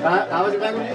आवाज क्या गुरुजी?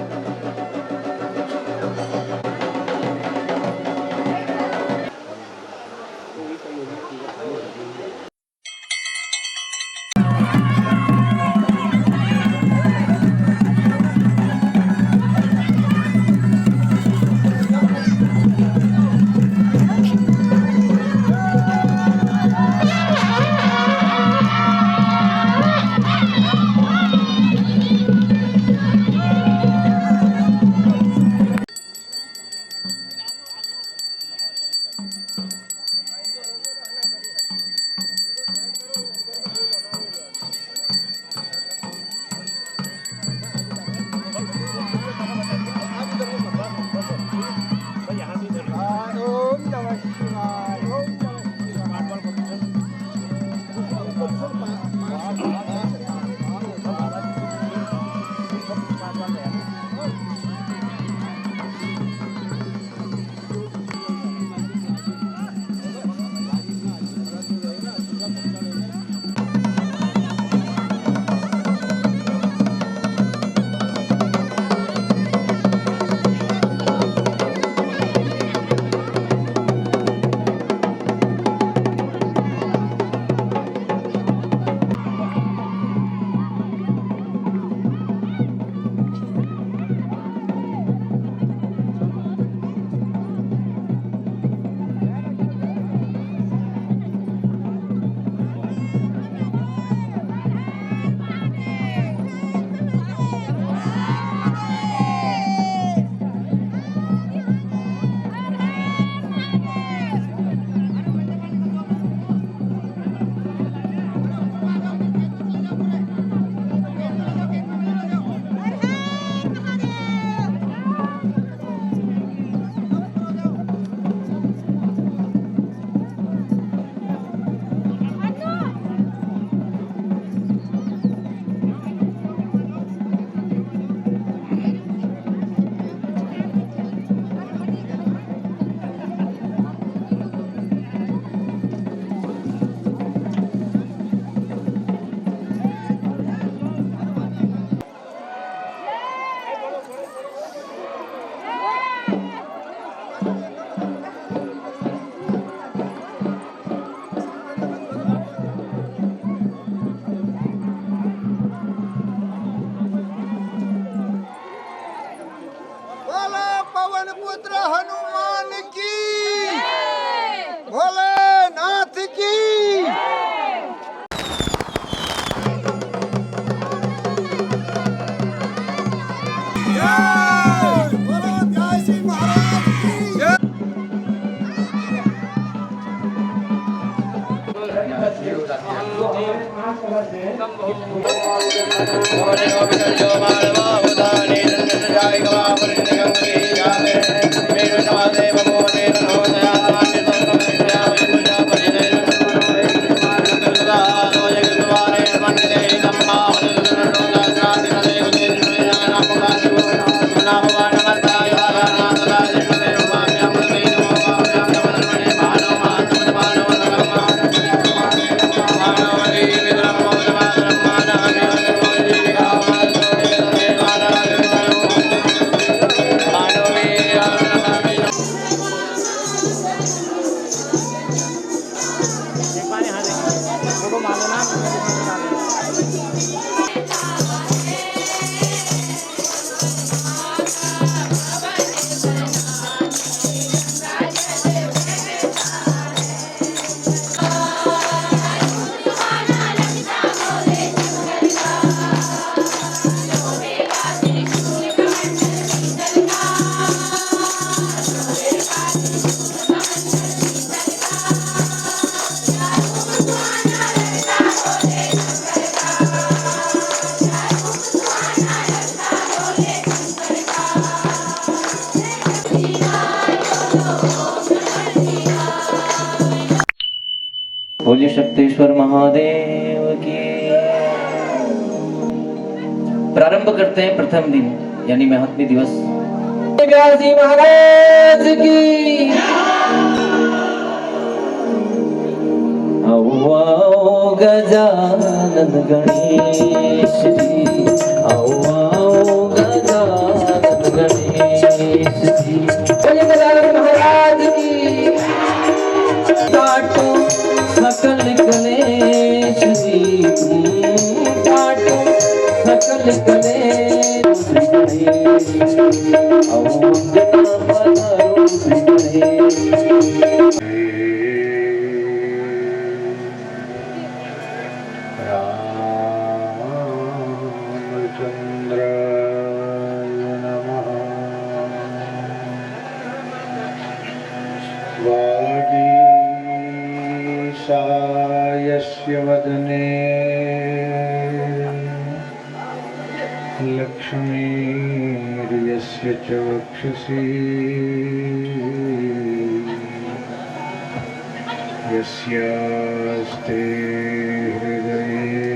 पुत्र हनुमान की, भोलेनाथ की। बोलो जय श्री महाराज की जय। बोलिए शक्तेश्वर महादेव की। प्रारंभ करते हैं प्रथम दिन यानी महात्म्य दिवस। व्यास जी महाराज की आओ आओ गजानन गणेश जी, आओ आओ गजानन गणेश जी, बोलिए गजानन महाराज की। काटो सकल कलेश जी, काटो सकल कलेश गणेश, आओ अंजना पधारो श्री गणेश। वागीशायस्य वदने लक्ष्मीर्यस्य च वक्षसि यस्यास्ते हृदये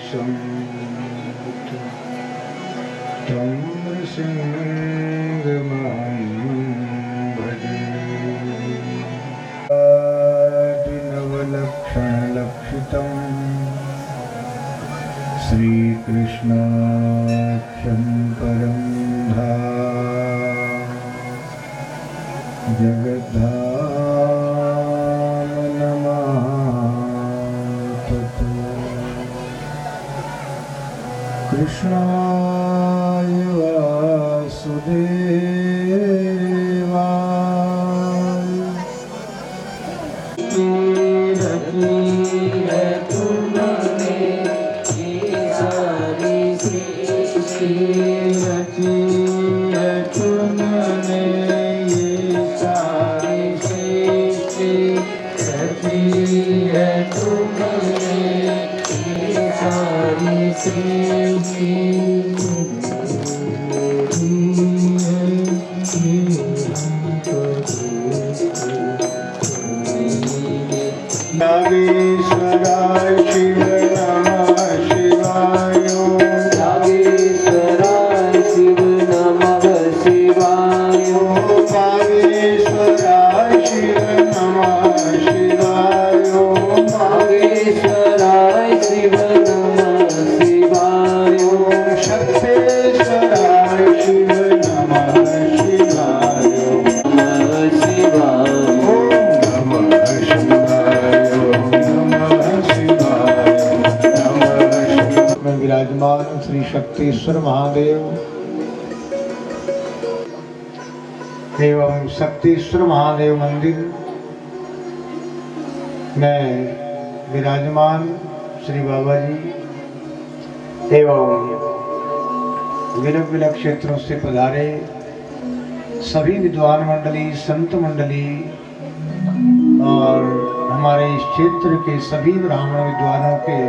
संवित् तं नृसिंहमहं भजे। नवलक्षणलक्षितं श्रीकृष्णाख्यं परं धाम जगद्धाम नमामि। कृष्णाय वासुदेवाय नागेश्वराय शिव नमः शिवाय। नागेश्वराय शिव नमः शिवाय। नागेश्वराय शिव नमः शिवाय। नागेश्वराय शिव नमः शिवाय। शक्तेश्वराय शिव नमः शिवाय। नमः शिवाय। विराजमान श्री शक्तेश्वर महादेव एवं शक्तेश्वर महादेव मंदिर में विराजमान श्री बाबा जी एवं विलग विलग क्षेत्रों से पधारे सभी विद्वान मंडली, संत मंडली और हमारे इस क्षेत्र के सभी ब्राह्मण विद्वानों के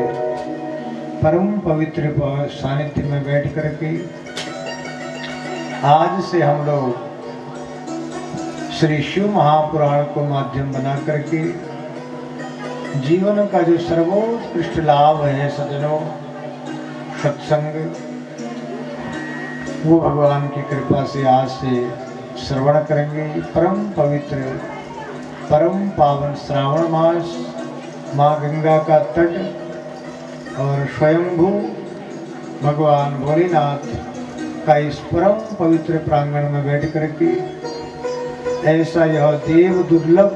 परम पवित्र सानिध्य में बैठ करके आज से हम लोग श्री शिव महापुराण को माध्यम बना करके जीवन का जो सर्वोत्कृष्ट लाभ है सज्जनों, सत्संग, वो भगवान की कृपा से आज से श्रवण करेंगे। परम पवित्र परम पावन श्रावण मास, माँ गंगा का तट और स्वयंभू भगवान भोलेनाथ का इस परम पवित्र प्रांगण में बैठ करके ऐसा यह देव दुर्लभ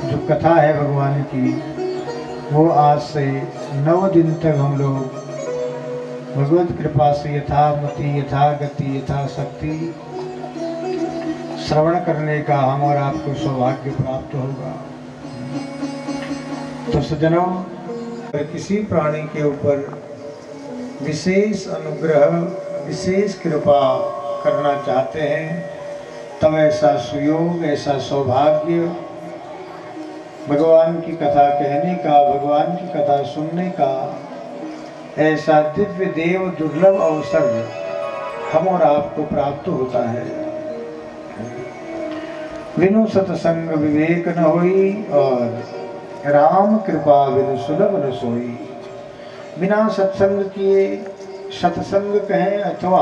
जो कथा है भगवान की, वो आज से 9 दिन तक हम लोग भगवत कृपा से यथामति यथागति यथाशक्ति श्रवण करने का हम और आपको सौभाग्य प्राप्त होगा। तो सज्जनों, किसी प्राणी के ऊपर विशेष अनुग्रह, विशेष कृपा करना चाहते हैं तब ऐसा सुयोग, ऐसा सौभाग्य भगवान की कथा कहने का, भगवान की कथा सुनने का ऐसा दिव्य देव दुर्लभ अवसर हम और आपको प्राप्त होता है। बिनु सत्संग विवेक न होई और राम कृपा बिनु सुलभ न सोई। बिना सत्संग किए सत्संग कहें अथवा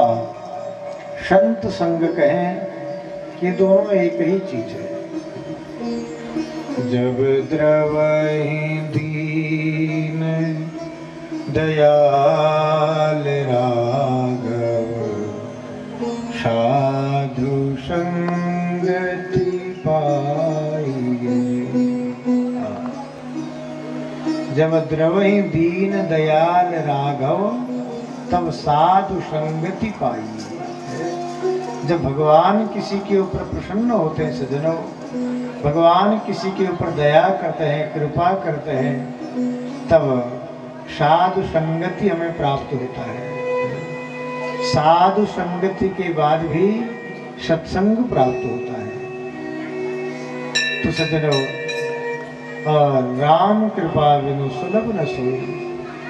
संत संग कहें, ये दोनों एक ही चीज है। जब द्रवहि दीन दयाल राघव, साधु संगति पाइए। जब द्रवहि दीन दयाल राघव, तब साधु संगति पाइए। जब भगवान किसी के ऊपर प्रसन्न होते हैं सज्जनों, भगवान किसी के ऊपर दया करते हैं, कृपा करते हैं, तब साधु संगति हमें प्राप्त होता है। साधु संगति के बाद भी सत्संग प्राप्त होता है। तो सज्जनों, राम कृपा बिनु सुलभ न सोई,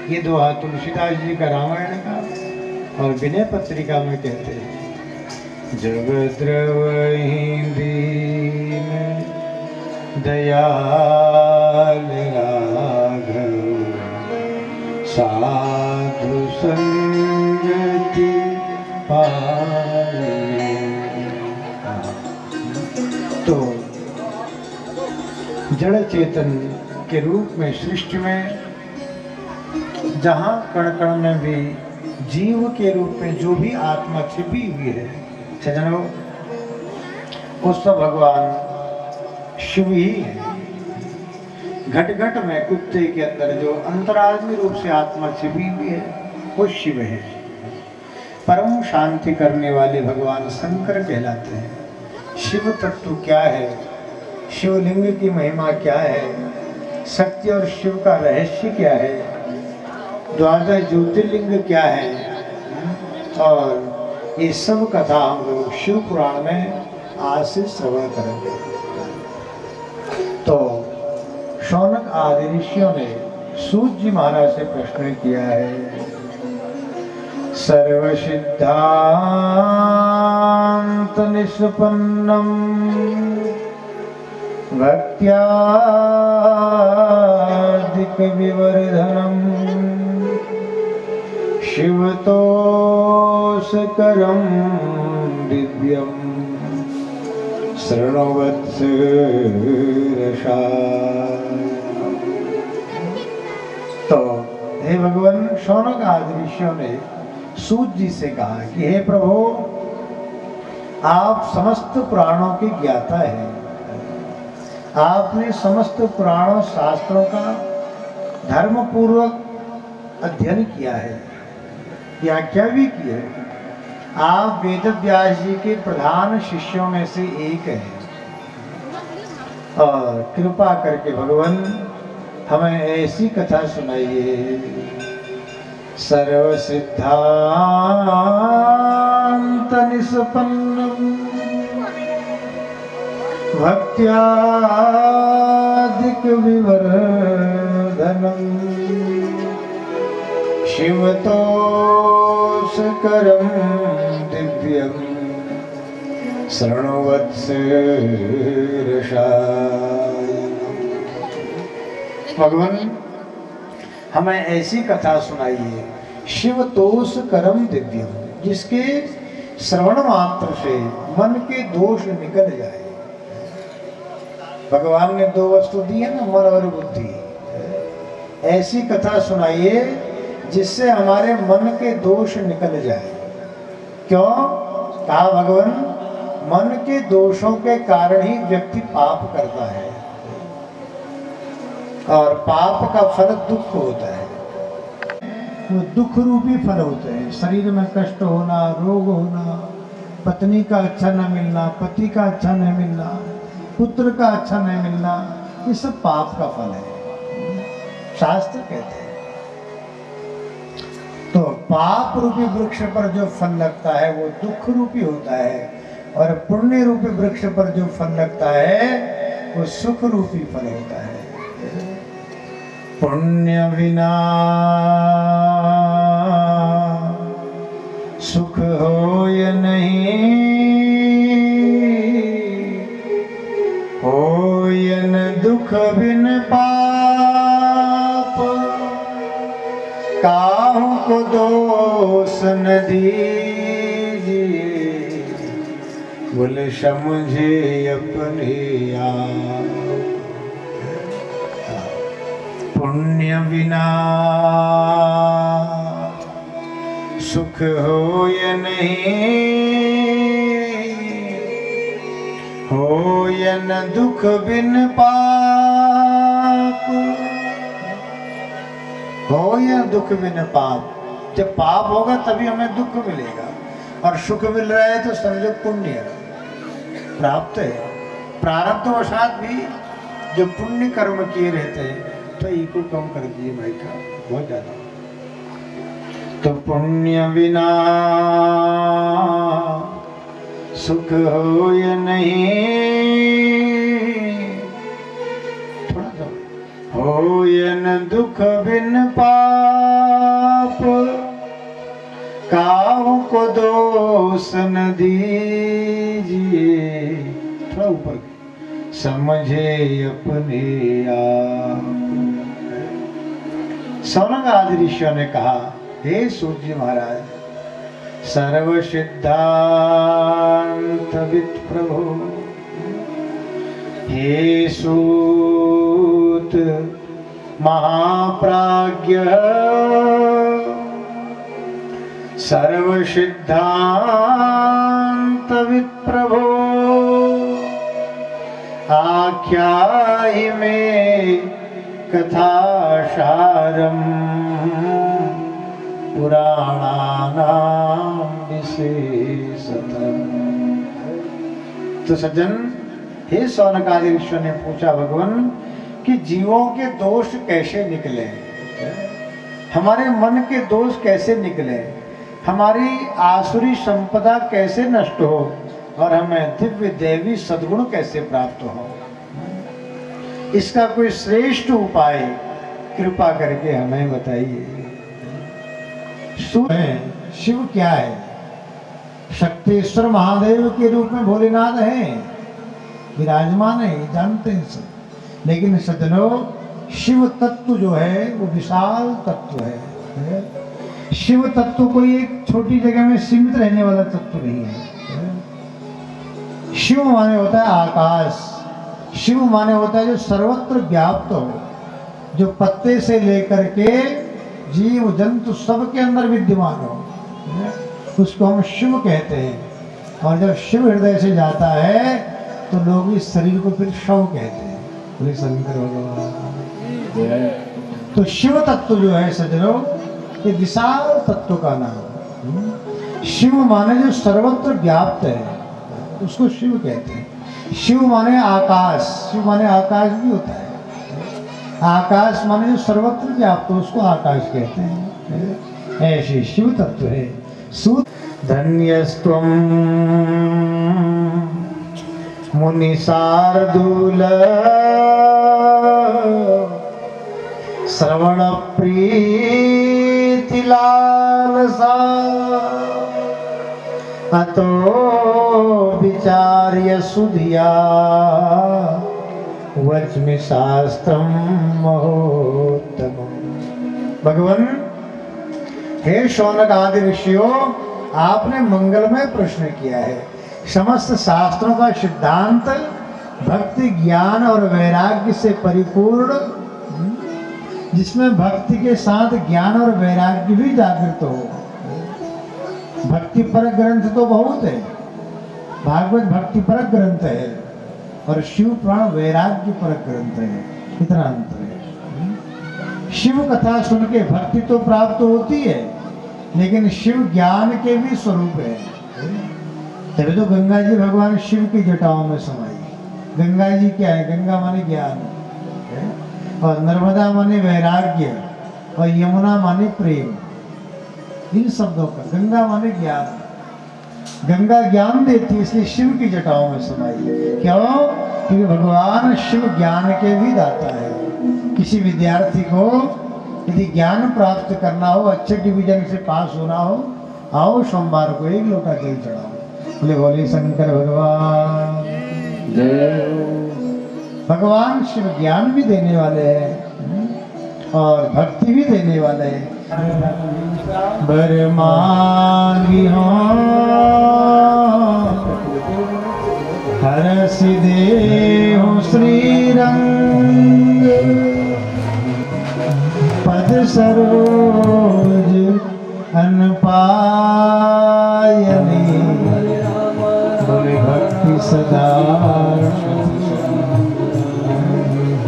ये दोहा तुलसीदास जी का रामायण का और विनय पत्रिका में कहते हैं। जब द्रवहि दीन दयाल राघव, साधु संगति पाए। तो जड़ चेतन के रूप में सृष्टि में जहाँ कण कण में भी जीव के रूप में जो भी आत्मा छिपी हुई है सज्जनों, वो सब भगवान शिव ही है। घट घट में कुत्ते के अंदर जो अंतरात्मी रूप से आत्मा छिपी हुई है वो शिव है। परम शांति करने वाले भगवान शंकर कहलाते हैं। शिव तत्व क्या है, शिवलिंग की महिमा क्या है, सत्य और शिव का रहस्य क्या है, द्वादश ज्योतिर्लिंग क्या है, और ये सब कथा हम लोग शिव पुराण में आज से श्रवण करेंगे। तो शौनक आदि ऋषियों ने सूत जी महाराज से प्रश्न किया है। सर्व सिद्धांत निष्पन्नम भक्त्यादिक विवर्धनम शिवतोषकरं दिव्यं शृण्वत्स रसा। तो हे भगवान, शौनक आदि ऋषियों ने सूत जी से कहा कि हे प्रभु, आप समस्त पुराणों के ज्ञाता हैं। आपने समस्त पुराणों शास्त्रों का धर्म पूर्वक अध्ययन किया है, व्याख्या भी की है। आप वेद व्यास जी के प्रधान शिष्यों में से एक हैं। और कृपा करके भगवान हमें ऐसी कथा सुनाइए। सर्व सिद्धांत निष्पन्नम भक्त्यादिक विवर्धनम शिवतोषकरं दिव्यं शृण्वत्स रसा। भगवान हमें ऐसी कथा सुनाइए, शिवतोषकरं दिव्यम, जिसके श्रवण मात्र से मन के दोष निकल जाए। भगवान ने दो वस्तु दी है ना, मन और बुद्धि। ऐसी कथा सुनाइए जिससे हमारे मन के दोष निकल जाए। क्यों कहा भगवान? मन के दोषों के कारण ही व्यक्ति पाप करता है, और पाप का फल दुख होता है। वो दुख रूपी फल होते हैं। शरीर में कष्ट होना, रोग होना, पत्नी का अच्छा न मिलना, पति का अच्छा नहीं मिलना, पुत्र का अच्छा नहीं मिलना, ये सब पाप का फल है, शास्त्र कहते हैं। तो पाप रूपी वृक्ष पर जो फल लगता है वो दुख रूपी होता है, और पुण्य रूपी वृक्ष पर जो फल लगता है वो सुख रूपी फल होता है। पुण्य बिना सुख हो या नहीं, हो या न दुख बिन पाप, काहू को दोष न दीजिए, बोले समझे अपने आप। पुण्य बिना सुख हो या नहीं, हो या न दुख बिन पाप, हो या दुख बिन पाप। जब पाप होगा तभी हमें दुख मिलेगा, और सुख मिल रहा है तो समझो पुण्य प्राप्त है। प्रारब्धवशात भी जो पुण्य कर्म किए रहते हैं तो इको कम कर दिए भाई का बहुत ज्यादा। तो पुण्य बिना सुख हो या नहीं, थोड़ा सा हो या न दुख बिन पाप, काहू को दोष न दीजिए, थोड़ा ऊपर समझे अपने आप। सौनक आदि ऋषियों ने कहा, हे सूर्य महाराज, सर्व सिद्धांत विद प्रभु, हे सूत महाप्राज्ञ, सर्व सिद्धांत विद प्रभु, आख्याहि में कथासारम पुराणानां विशेषतः। तो सज्जन, हे सौनकादि ऋषियों ने पूछा भगवान कि जीवों के दोष कैसे निकले, हमारे मन के दोष कैसे निकले, हमारी आसुरी संपदा कैसे नष्ट हो और हमें दिव्य देवी सद्गुण कैसे प्राप्त हो। इसका कोई श्रेष्ठ उपाय कृपा करके हमें बताइए। शिव क्या है? शक्तिश्वर महादेव के रूप में भोलेनाथ हैं, विराजमान है, जानते हैं सब। लेकिन सज्जनों, शिव तत्व जो है वो विशाल तत्व है। शिव तत्व कोई एक छोटी जगह में सीमित रहने वाला तत्व नहीं है। शिव माने होता है आकाश, शिव माने होता है जो सर्वत्र व्याप्त हो, जो पत्ते से लेकर के जीव जंतु सबके अंदर विद्यमान हो, उसको हम शिव कहते हैं। और जब शिव हृदय से जाता है तो लोग इस शरीर को फिर शव कहते हैं। बोले शंकर भगवान। तो शिव तत्व जो है सज्जनों, ये विशाल तत्व का नाम। शिव माने जो सर्वत्र व्याप्त है, उसको शिव कहते हैं। शिव माने आकाश, शिव माने आकाश भी होता है। आकाश माने जो सर्वत्र व्याप्त, उसको आकाश कहते हैं। ऐसे शिव तत्व है। धन्यस्त्वं मुनि शार्दूल श्रवण प्रीति लालसा, अतो विचार्य सुधिया वच्मि शास्त्रम महोत्तमम्। भगवान, हे शौनक आदि ऋषियों, आपने मंगलमय प्रश्न किया है। समस्त शास्त्रों का सिद्धांत भक्ति, ज्ञान और वैराग्य से परिपूर्ण, जिसमें भक्ति के साथ ज्ञान और वैराग्य भी जागृत हो। भक्ति पर ग्रंथ तो बहुत है, भागवत भक्ति पर ग्रंथ है और शिव पुराण वैराग्य पर ग्रंथ है, इतना अंतर है। शिव कथा सुन के भक्ति तो प्राप्त होती है, लेकिन शिव ज्ञान के भी स्वरूप है। तभी तो गंगा जी भगवान शिव की जटाओं में समाई। गंगा जी क्या है? गंगा माने ज्ञान, और नर्मदा माने वैराग्य, और यमुना माने प्रेम। इन शब्दों का गंगा माने ज्ञान। गंगा ज्ञान देती, इसलिए शिव की जटाओं में समाई। क्यों? क्योंकि भगवान शिव ज्ञान के भी दाता है। किसी विद्यार्थी को यदि ज्ञान प्राप्त करना हो, अच्छे डिवीजन से पास होना हो, आओ सोमवार को एक लोटा जल चढ़ाओ। बोले बोले शंकर भगवान जय। भगवान शिव ज्ञान भी देने वाले हैं। और भक्ति भी देने वाले हैं। बर मांगी हो हरस देहु श्री रंग पद सरोज अन पायनी भक्ति सदा।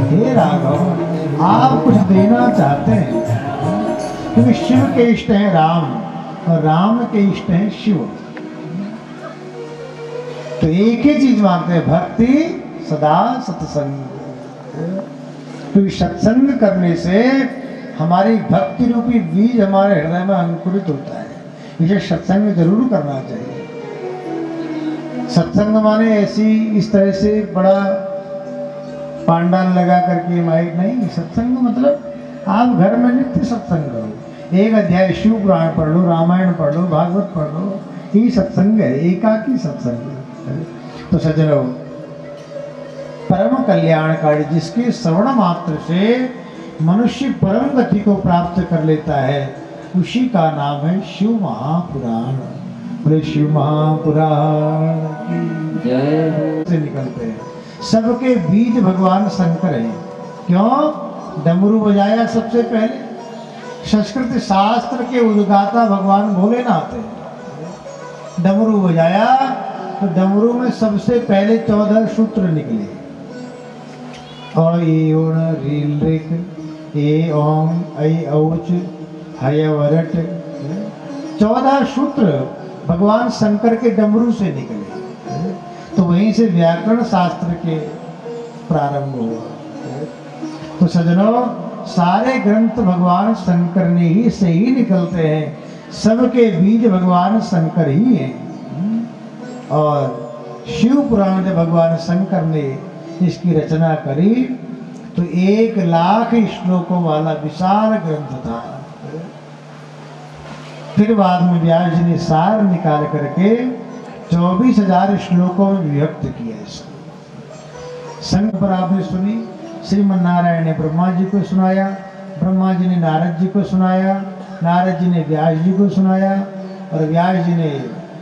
हे राघव, आप कुछ देना चाहते हैं क्योंकि शिव के इष्ट हैं राम और राम के इष्ट हैं शिव। तो एक ही चीज मांगते हैं, भक्ति सदा सत्संग। क्योंकि सत्संग करने से हमारी भक्ति रूपी बीज हमारे हृदय में अंकुरित होता है। इसे सत्संग जरूर करना चाहिए। सत्संग माने ऐसी इस तरह से बड़ा पांडाल लगा करके माइक नहीं। सत्संग मतलब आप घर में नित्य सत्संग करो, एक अध्याय शिव पुराण पढ़ लो, रामायण पढ़ लो, भागवत पढ़ लो, ये सत्संग है, एकाकी सत्संग। तो सज्जनों, परम कल्याणकारी जिसके श्रवण मात्र से मनुष्य परम गति को प्राप्त कर लेता है, उसी का नाम है शिव महापुराण। बोले शिव महापुराण की जय। से निकलते हैं, सबके बीज भगवान शंकर हैं। क्यों? डमरू बजाया सबसे पहले। संस्कृत शास्त्र के उद्गाता भगवान भोलेनाथ हैं। डमरू बजाया तो डमरू में सबसे पहले 14 सूत्र निकले। ए ओण रील रिक ए ओम ऐ औच हय वरट। 14 सूत्र भगवान शंकर के डमरू से निकले। तो वहीं से व्याकरण शास्त्र के प्रारंभ हुआ। तो सज्जनों, सारे ग्रंथ भगवान शंकर ने ही से ही निकलते हैं। सबके बीज भगवान शंकर ही हैं। और शिव पुराण में भगवान शंकर ने इसकी रचना करी तो 1,00,000 श्लोकों वाला विशाल ग्रंथ था। फिर बाद में व्यास जी ने सार निकाल करके 24,000 श्लोकों में विभक्त किया इसको। संग पर आपने सुनी, श्रीमन नारायण ने ब्रह्मा जी को सुनाया, ब्रह्मा जी ने नारद जी को सुनाया, नारद जी ने व्यास जी को सुनाया और व्यास जी ने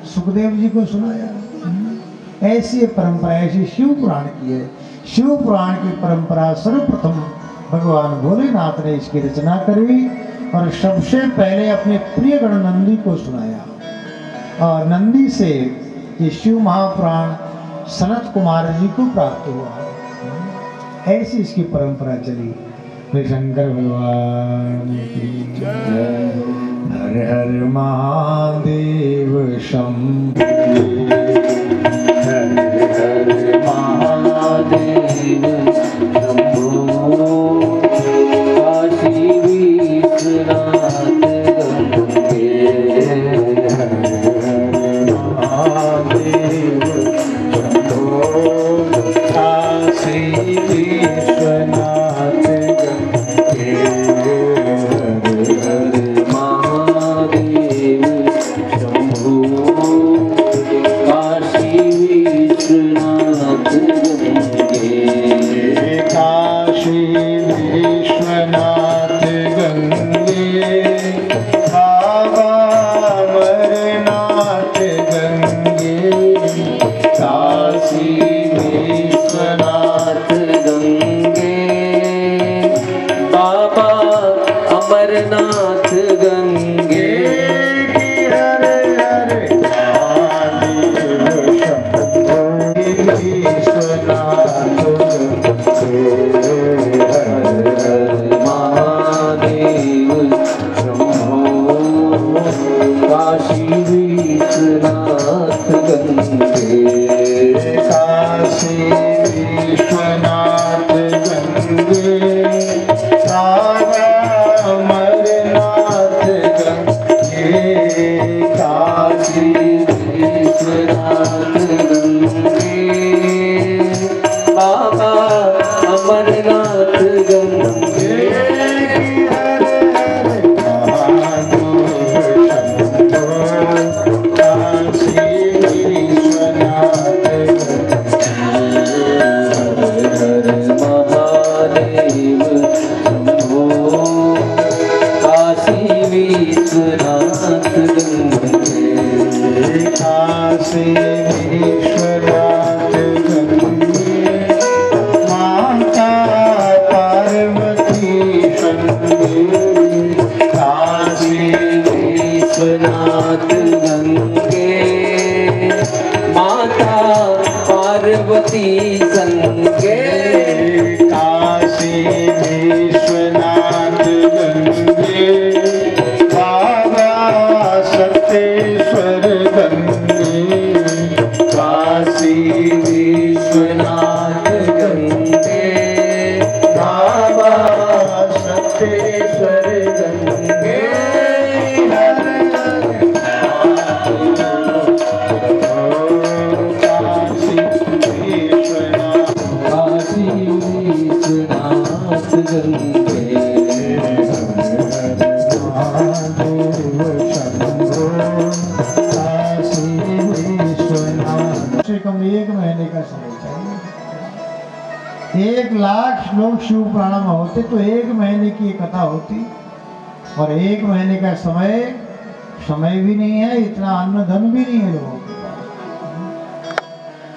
सुखदेव जी को सुनाया। ऐसी परंपरा, ऐसी शिव पुराण की है। शिव पुराण की परंपरा सर्वप्रथम भगवान भोलेनाथ ने इसकी रचना करी और सबसे पहले अपने प्रिय गण नंदी को सुनाया। और नंदी से ये शिव महापुराण सनत कुमार जी को प्राप्त हुआ। ऐसी इसकी परंपरा चली। शंकर भगवान की जय। हर हर महादेव शंभो, हर हर महादेव शंभो। काशी विश्वनाथ गंगे, हर हर महादेव शंभो। काशी विश्वनाथ गंगे, हर हर महादेव शंभो। काशी विश्वनाथ गंगे, काशी विश्वनाथ गंगे। बाबा अमरनाथ गंगे, काशी विश्वनाथ गंगे। बाबा अमरनाथ गंगे, हर हर महादेव शंभो। विश्वनाथ गंगे, हर हर महादेव शंभो। काशी विश्वनाथ गंगे, काशी विश्वनाथ गंगे। बाबा अमरनाथ गंगे, गंगे बाबा सत्येश्वर गंगे काशी विश्वनाथ गंगे बाबा सत्येश्वर गंगे हर काशी विश्वनाथ गंगे कम 1 महीने का समय चाहिए। 1 लाख श्लोक शिव पुराण में होते तो 1 महीने की कथा होती, और 1 महीने का समय भी नहीं है, इतना अन्न धन भी नहीं है लोगों के पास।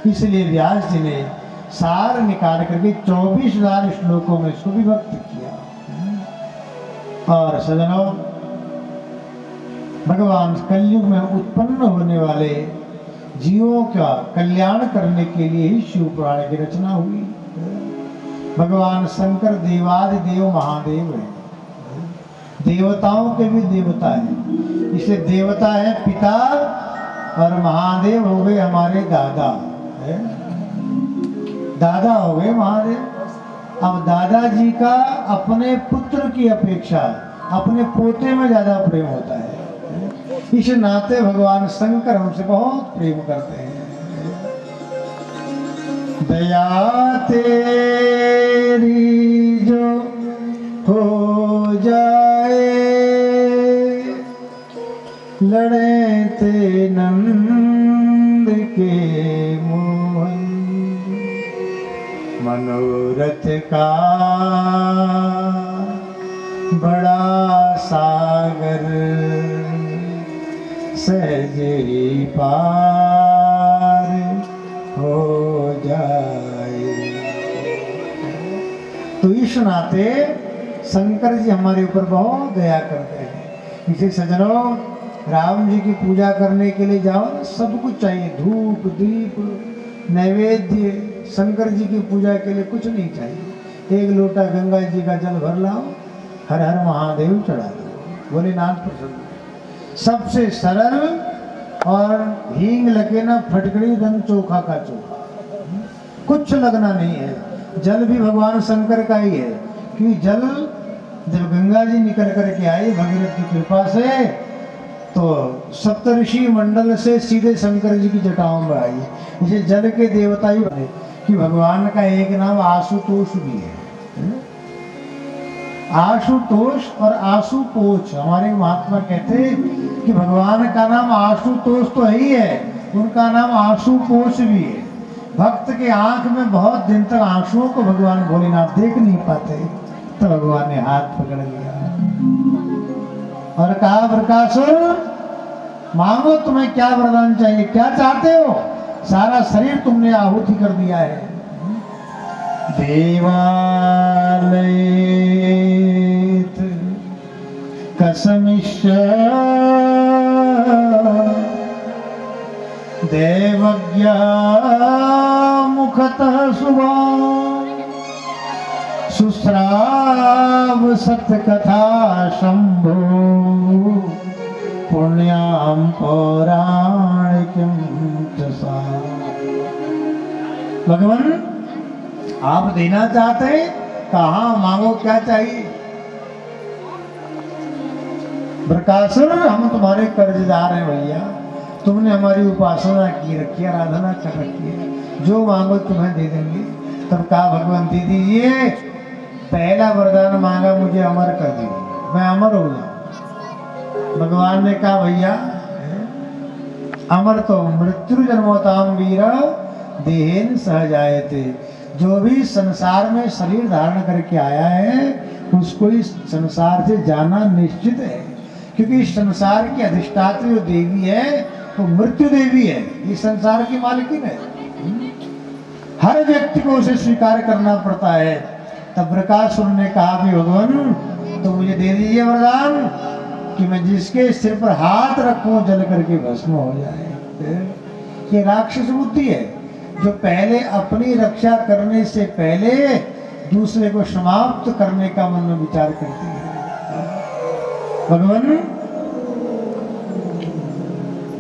इसलिए व्यास जी ने सार निकाल करके 24,000 श्लोकों में इसको विभक्त किया। और सजनों, भगवान कलयुग में उत्पन्न होने वाले जीवों का कल्याण करने के लिए ही शिव पुराण की रचना हुई। भगवान शंकर देवादिदेव महादेव है, देवताओं के भी देवता है। इसलिए देवता है पिता और महादेव हो गए हमारे दादा है? दादा हो गए महादेव। अब दादाजी का अपने पुत्र की अपेक्षा अपने पोते में ज्यादा प्रेम होता है। इस नाते भगवान शंकर हमसे बहुत प्रेम करते हैं। दया तेरी जो हो जाए लड़े ते नंद के मोहन, मनोरथ का बड़ा सागर सहजे पार हो जाए। तो इस नाते शंकर जी हमारे ऊपर बहुत दया करते हैं। इसे सजनों, राम जी की पूजा करने के लिए जाओ ना, सब कुछ चाहिए, धूप दीप नैवेद्य। शंकर जी की पूजा के लिए कुछ नहीं चाहिए, 1 लोटा गंगा जी का जल भर लाओ, हर हर महादेव चढ़ा दो, भोलेनाथ प्रसन्न। सबसे सरल और हींग लगे ना फटकड़ी रंग चोखा का चोखा, कुछ लगना नहीं है। जल भी भगवान शंकर का ही है, क्योंकि जल जब गंगा जी निकल करके आई भगीरथ की कृपा से, तो सप्तऋषि मंडल से सीधे शंकर जी की जटाओं में आई। इसे जल के देवता ही बने, कि भगवान का एक नाम आशुतोष भी है। आशुतोष और आशुपोष, हमारे महात्मा कहते हैं कि भगवान का नाम आशुतोष तो ही है, उनका नाम आशुपोष भी है। भक्त के आंख में बहुत दिन तक आंसुओं को भगवान भोलेनाथ देख नहीं पाते, तो भगवान ने हाथ पकड़ लिया और कहा, प्रकाशुर मांगो, तुम्हें क्या वरदान चाहिए, क्या चाहते हो? सारा शरीर तुमने आहुति कर दिया है। देवालय कसमिश्च देवज्ञा मुखतः शुभा सुश्राव सत्कथा शंभो पुण्याम पौराणिकं च सा। भगवान, आप देना चाहते हैं, कहाँ मांगो, क्या चाहिए? प्रकाशुर, हम तुम्हारे कर्जदार हैं भैया, तुमने हमारी उपासना की रखी है, आराधना कर रखी है, जो मांगो तुम्हें दे देंगे। तब कहा, भगवान दे दीजिए। पहला वरदान मांगा, मुझे अमर कर दीजिए, मैं अमर हो जाऊं। भगवान ने कहा, भैया अमर तो मृत्यु जन्मोताम वीर देहेन सहजायते, जो भी संसार में शरीर धारण करके आया है उसको इस संसार से जाना निश्चित है, क्योंकि इस संसार की अधिष्ठात्री जो देवी है वो मृत्यु देवी है, इस संसार की मालकिन है। हर व्यक्ति को उसे स्वीकार करना पड़ता है। तब बृकासुर ने कहा कि भगवान, तो मुझे दे दीजिए वरदान कि मैं जिसके सिर पर हाथ रखूं जल करके भस्म हो जाए। ये राक्षस बुद्धि है, जो पहले अपनी रक्षा करने से पहले दूसरे को समाप्त करने का मन में विचार करती है। भगवान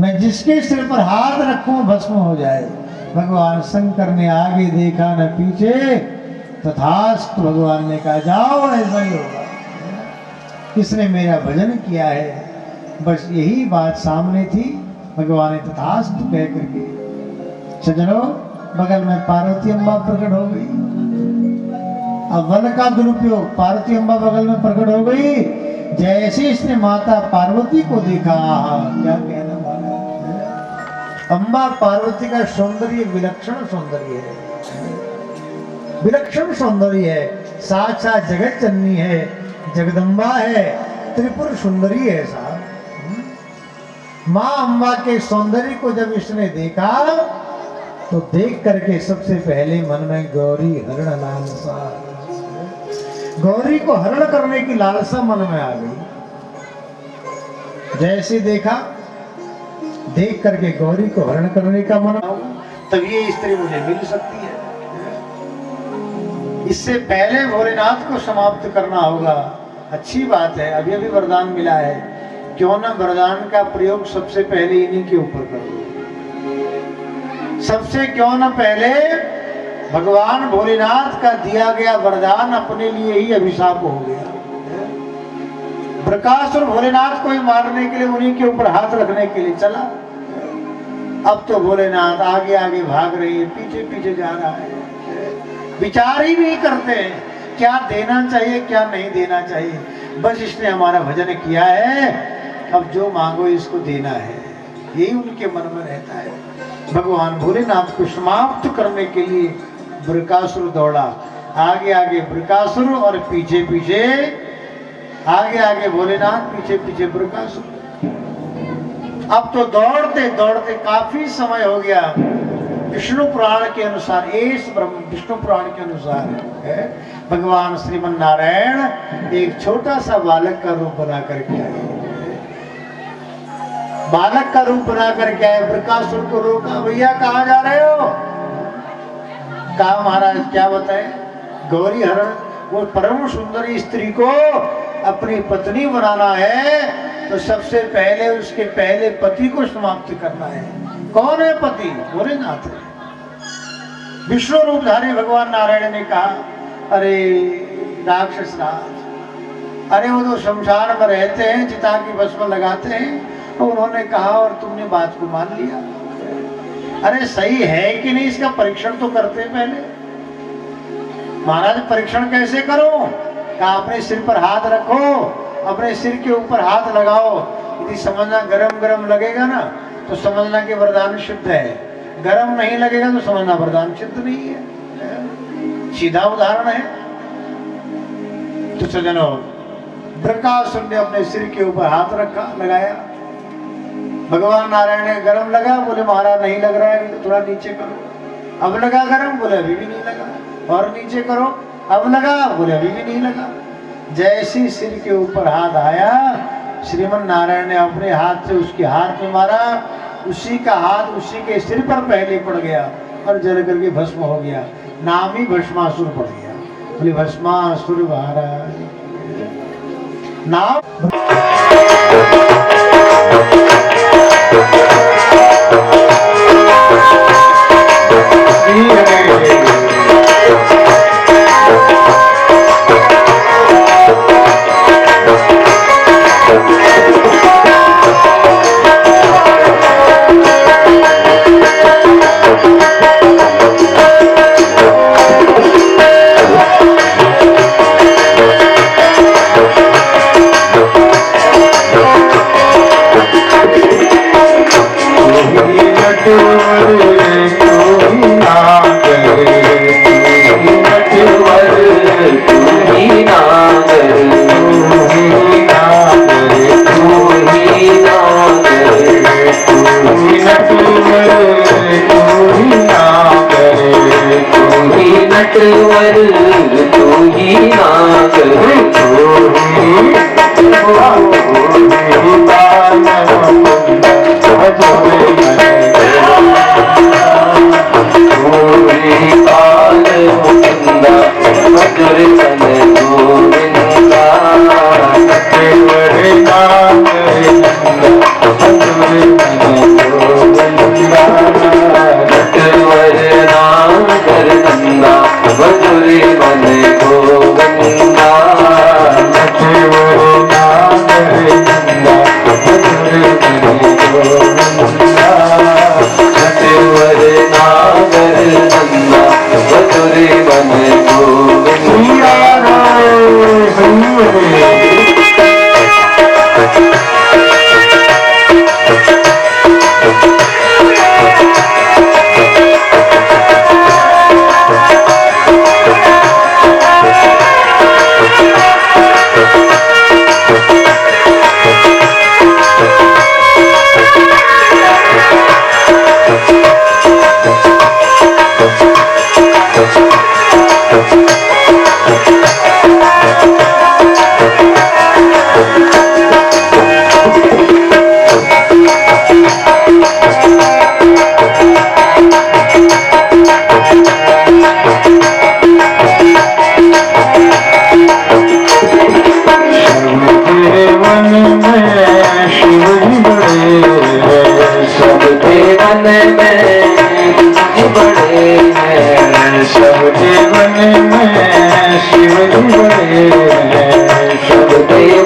मैं जिसके सिर पर हाथ रखूं भस्म हो जाए। भगवान शंकर ने आगे देखा न पीछे, तथास्तु भगवान ने कहा जाओ ऐसा ही होगा। किसने मेरा भजन किया है, बस यही बात सामने थी। भगवान ने तथास्तु कह करके सजनों बगल में पार्वती अम्बा प्रकट हो गई। अब वन का दुरुपयोग, पार्वती अम्बा बगल में प्रकट हो गई। जैसे इसने माता पार्वती को देखा, क्या कहना महाराज। अम्बा पार्वती का सौंदर्य विलक्षण सौंदर्य है, विलक्षण सौंदर्य है। साक्षात जगत जननी है, जगदम्बा है, त्रिपुर सुंदरी है साहब। माँ अम्बा के सौंदर्य को जब इसने देखा तो देख करके सबसे पहले मन में गौरी हरण लालसा, गौरी को हरण करने की लालसा मन में आ गई। जैसे देखा, देख करके गौरी को हरण करने का मन, तब ये स्त्री मुझे मिल सकती है। इससे पहले भोलेनाथ को समाप्त करना होगा। अच्छी बात है, अभी अभी वरदान मिला है, क्यों ना वरदान का प्रयोग सबसे पहले इन्हीं के ऊपर करो। सबसे क्यों ना पहले भगवान भोलेनाथ का दिया गया वरदान अपने लिए ही अभिशाप हो गया। बृकासुर भोलेनाथ को ही मारने के लिए उन्हीं के ऊपर हाथ रखने के लिए चला। अब तो भोलेनाथ आगे आगे भाग रही है, पीछे पीछे जा रहा है। विचार ही नहीं करते हैं क्या देना चाहिए क्या नहीं देना चाहिए। बस इसने हमारा भजन किया है, अब जो मांगो इसको देना है, यही उनके मन में रहता है। भगवान भोलेनाथ को समाप्त करने के लिए बृकासुर दौड़ा। आगे आगे बृकासुर और पीछे पीछे, आगे आगे भोलेनाथ, पीछे पीछे बृकासुर। अब तो दौड़ते दौड़ते काफी समय हो गया। विष्णु पुराण के अनुसार, विष्णु पुराण के अनुसार है, भगवान श्रीमन नारायण एक छोटा सा बालक का रूप बना करके आए। बालक का रूप बना करके आए, बृकासुर को रोका, भैया कहाँ जा रहे हो? कहा महाराज क्या बताए, गौरी हरण, वो परम सुंदरी स्त्री को अपनी पत्नी बनाना है तो सबसे पहले उसके पहले पति को समाप्त करना है। कौन है पति? भोलेनाथ है। विष्णु रूपधारी भगवान नारायण ने कहा, अरे राक्षस राज, अरे वो तो शमशान में रहते हैं, चिता की भस्म लगाते हैं। तो उन्होंने कहा और तुमने बात को मान लिया। अरे सही है कि नहीं इसका परीक्षण तो करते पहले। महाराज परीक्षण कैसे करो? कहा अपने सिर पर हाथ रखो, अपने सिर के ऊपर हाथ लगाओ। यदि समझना गरम गरम लगेगा ना तो समझना कि वरदान सिद्ध है, गरम नहीं लगेगा तो समझना वरदान सिद्ध नहीं है। सीधा उदाहरण है। तो सज्जनों, बृकासुर ने अपने सिर के ऊपर हाथ रखा, लगाया। भगवान नारायण ने गरम लगा, बोले महाराज नहीं लग रहा है, तो थोड़ा नीचे करो। अब लगा गरम, बोले अभी भी नहीं लगा। और नीचे करो, अब लगा, बोले अभी भी नहीं लगा। जैसे सिर के ऊपर हाथ आया, श्रीमन नारायण ने अपने हाथ से उसके हाथ में मारा। उसी का हाथ उसी के सिर पर पहले पड़ गया और जल करके भस्म हो गया। नाम ही भस्मासुर पड़ गया। बोले भस्मासुर महाराज नाम।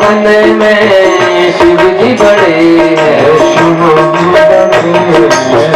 मन में शिव जी बड़े हैं, शिव जी बड़े हैं।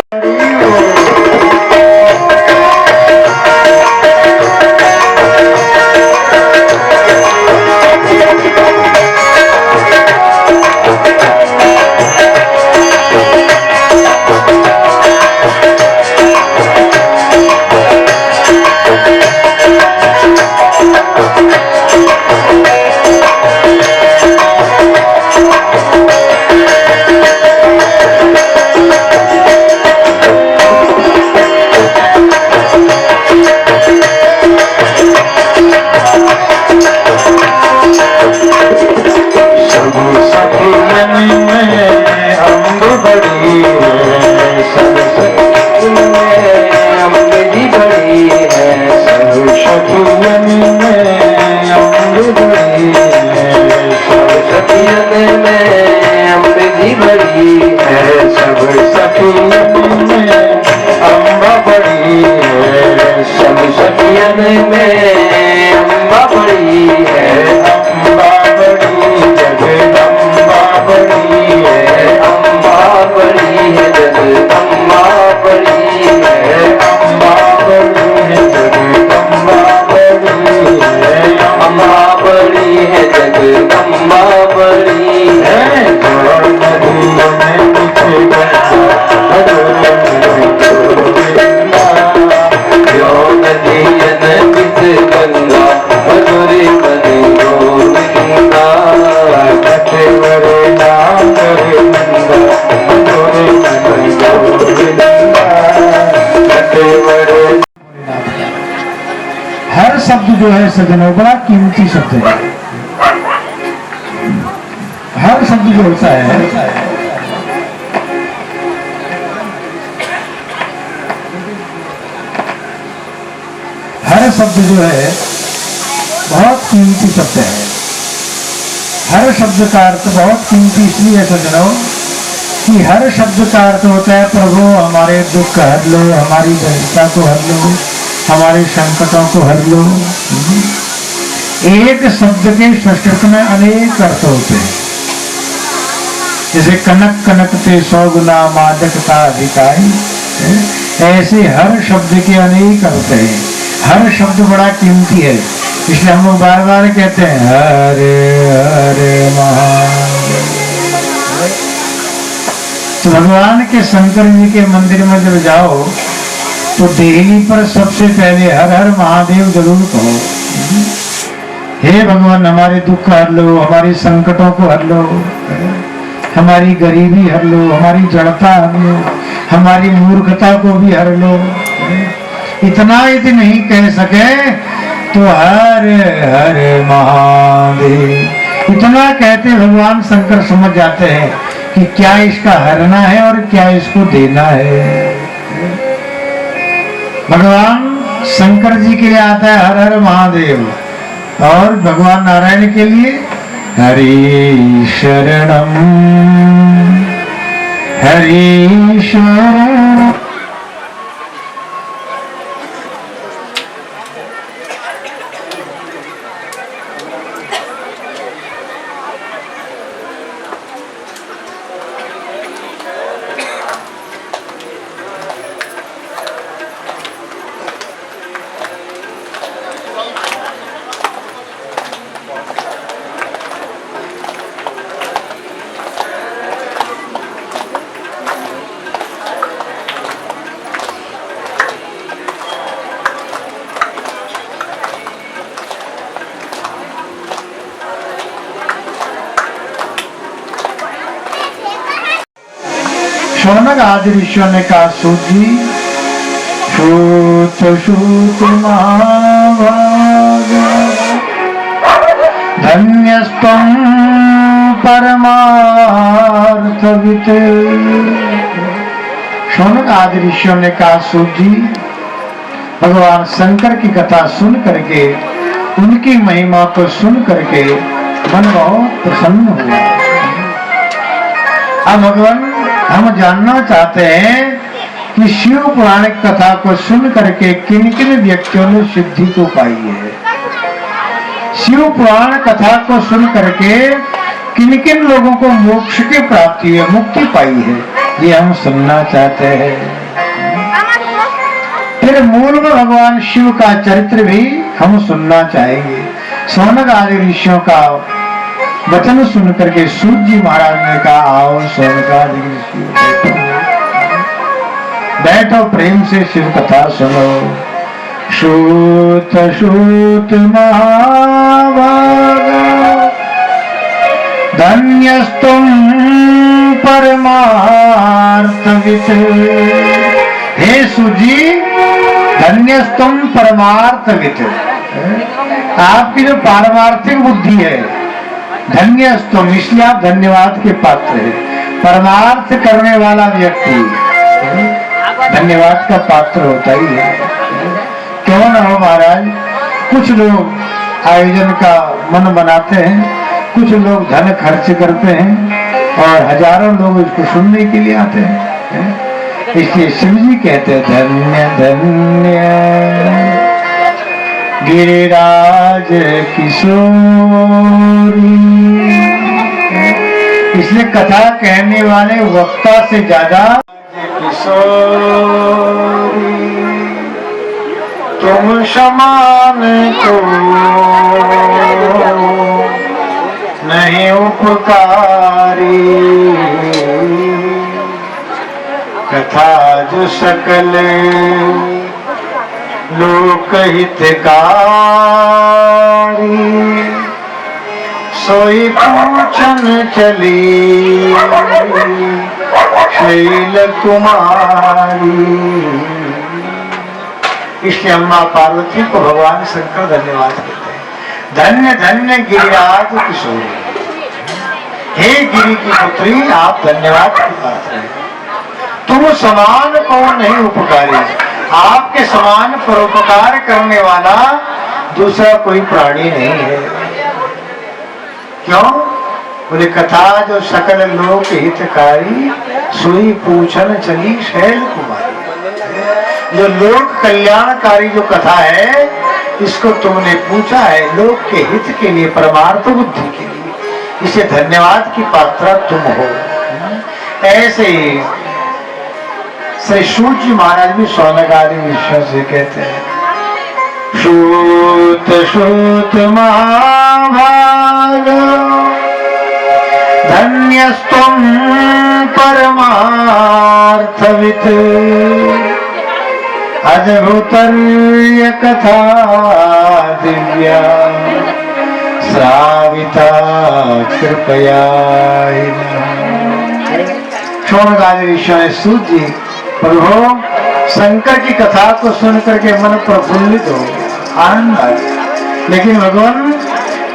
हर शब्द जो है सज्जनों बड़ा कीमती शब्द है। हर शब्द जो होता है हर शब्द जो है बहुत कीमती शब्द है। हर शब्द का अर्थ बहुत कीमती इसलिए है सज्जनों कि हर शब्द का अर्थ होता है प्रभु हमारे दुख हर लो, हमारी दरिद्रता को हर लो, हमारे संकटों को हर लो। एक शब्द के संस्कृत में अनेक अर्थ होते हैं। जैसे कनक कनकते 100 गुना मादक का अधिकारी, ऐसे हर शब्द के अनेक अर्थ हैं। हर शब्द बड़ा कीमती है, इसलिए हम लोग बार बार कहते हैं हरे हरे महादेव। तो भगवान के शंकर जी के मंदिर में जब जाओ तो देहली पर सबसे पहले हर हर महादेव जरूर कहो। हे भगवान हमारे दुख हर लो, हमारे संकटों को हर लो, हमारी गरीबी हर लो, हमारी जड़ता हर लो, हमारी मूर्खता को भी हर लो। इतना यदि नहीं कह सके तो हर हर महादेव इतना कहते भगवान शंकर समझ जाते हैं कि क्या इसका हरना है और क्या इसको देना है। भगवान शंकर जी के लिए आता है हर हर महादेव, और भगवान नारायण के लिए हरि शरणम हरि शरणम। शौनक आदि ऋषियों ने कहा सूत जी सूत सूत महाभाग धन्यस्तम परमार्थवित्। शौनक आदि ऋषियों ने कहा सूत जी भगवान शंकर की कथा सुन करके उनकी महिमा को सुन करके मन बहुत प्रसन्न हुआ। अब भगवान हम जानना चाहते हैं कि शिव पुराण कथा को सुन करके किन किन व्यक्तियों ने सिद्धि को पाई है। शिव पुराण कथा को सुन करके किन किन लोगों को मोक्ष की प्राप्ति है, मुक्ति पाई है, ये हम सुनना चाहते हैं। फिर मूल में भगवान शिव का चरित्र भी हम सुनना चाहेंगे। सौनक आदि ऋषियों का वचन सुन करके सूत जी महाराज ने कहा, आओ सौनक आदि ऋषियों बैठो, प्रेम से शिव कथा सुनो। सूत सूत महाभागा धन्यस्तुम परमार्थवित्। हे सुजी, धन्यस्तुम परमार्थवित्, आपकी जो पारमार्थिक बुद्धि है, धन्यस्तुम, इसलिए आप धन्यवाद के पात्र है। परमार्थ करने वाला व्यक्ति धन्यवाद का पात्र होता ही है। क्यों ना हो महाराज, कुछ लोग आयोजन का मन बनाते हैं, कुछ लोग धन खर्च करते हैं और हजारों लोग इसको सुनने के लिए आते हैं। इसलिए शिव जी कहते हैं, धन्य धन्य गिरिराज किशोरी। इसलिए कथा कहने वाले वक्ता से ज्यादा किशोरी तुम समान को नहीं उपकारी। कथा जो सकल लोक हितकारी, सोई पूछन चली शैल कुमारी। इसलिए अम्मा पार्वती को भगवान शंकर धन्यवाद कहते हैं। धन्य धन्य गिरिराज किशोरी, हे गिरि की पुत्री, आप धन्यवाद की पात्र हैं। तुम समान को नहीं उपकारी, आपके समान परोपकार करने वाला दूसरा कोई प्राणी नहीं है। क्यों? बोले कथा जो सकल लोक हितकारी, सोई पूछन चली शैल कुमारी। जो लोक कल्याणकारी जो कथा है, इसको तुमने पूछा है लोक के हित के लिए, परमार्थ बुद्धि के लिए, इसे धन्यवाद की पात्र तुम हो। ऐसे ही श्री सूत जी महाराज भी सौनक आदि ऋषियों से कहते हैं, सूत सूत महाभाग धन्यस्तुम परमार्थवित्। अद्भुतर्य कथा दिव्या श्राविता कृपया। सौनक आदि ऋषियों ने सूत जी, प्रभु शंकर की कथा को सुन करके मन प्रफुल्लित हो, आनंद आया। लेकिन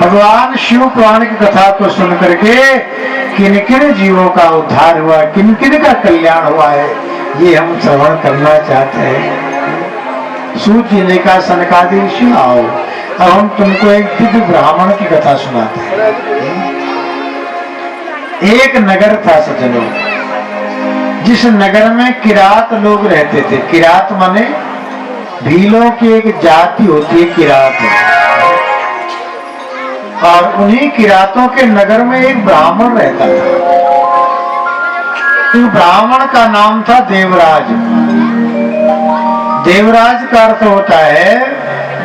भगवान शिव पुराण की कथा को सुन करके किन किन जीवों का उद्धार हुआ, किन किन का कल्याण हुआ है, ये हम श्रवण करना चाहते हैं। सूत जी ने कहा, सनकादि ऋषि आओ, अब हम तुमको एक दिव्य ब्राह्मण की कथा सुनाते हैं। एक नगर था सज्जनों, जिस नगर में किरात लोग रहते थे। किरात माने भीलों की एक जाति होती है, किरात। और उन्हीं किरातों के नगर में एक ब्राह्मण रहता था। उस ब्राह्मण का नाम था देवराज। देवराज का अर्थ होता है,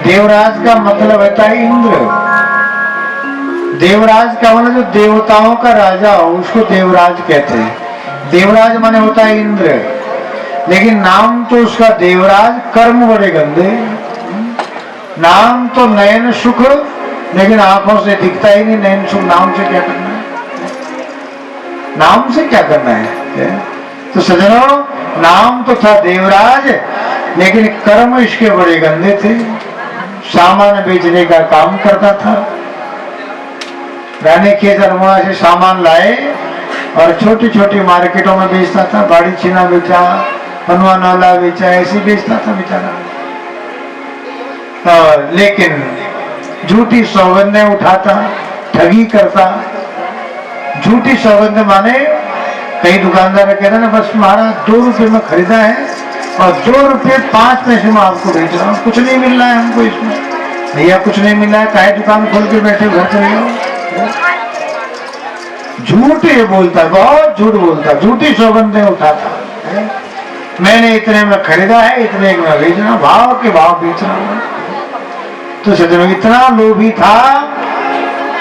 देवराज का मतलब होता है इंद्र। देवराज का मतलब जो देवताओं का राजा हो, उसको देवराज कहते हैं। देवराज माने होता है इंद्र, लेकिन नाम तो उसका देवराज, कर्म बड़े गंदे। नाम तो नयन सुख, लेकिन आंखों से दिखता ही नहीं। नयन सुख नाम से क्या करना है? नाम से क्या करना है? तो सज्जनों, नाम तो था देवराज, लेकिन कर्म इसके बड़े गंदे थे। सामान बेचने का काम करता था। रानी खेत अरमुआ से सामान लाए और छोटी छोटी मार्केटों में बेचता था। बाड़ी छीना बेचा, पनवा नौला बेचा, ऐसे बेचता था बेचारा। लेकिन झूठी सौगंधें उठाता, ठगी करता। झूठी सौगंध माने कई दुकानदार कहते ना, बस महाराज 2 रुपए में खरीदा है और 2 रुपए 5 पैसे में आपको बेच रहा हूँ, कुछ नहीं मिल रहा है हमको इसमें। भैया कुछ नहीं मिल रहा है, काहे दुकान खोल के बैठे, घर चले जाओ। झूठे बोलता, बहुत झूठ बोलता, झूठी सौगंधें उठाता। मैंने इतने में खरीदा है, इतने में बेचना, भाव के भाव बेचना। तो सज्जनों इतना लोभी था,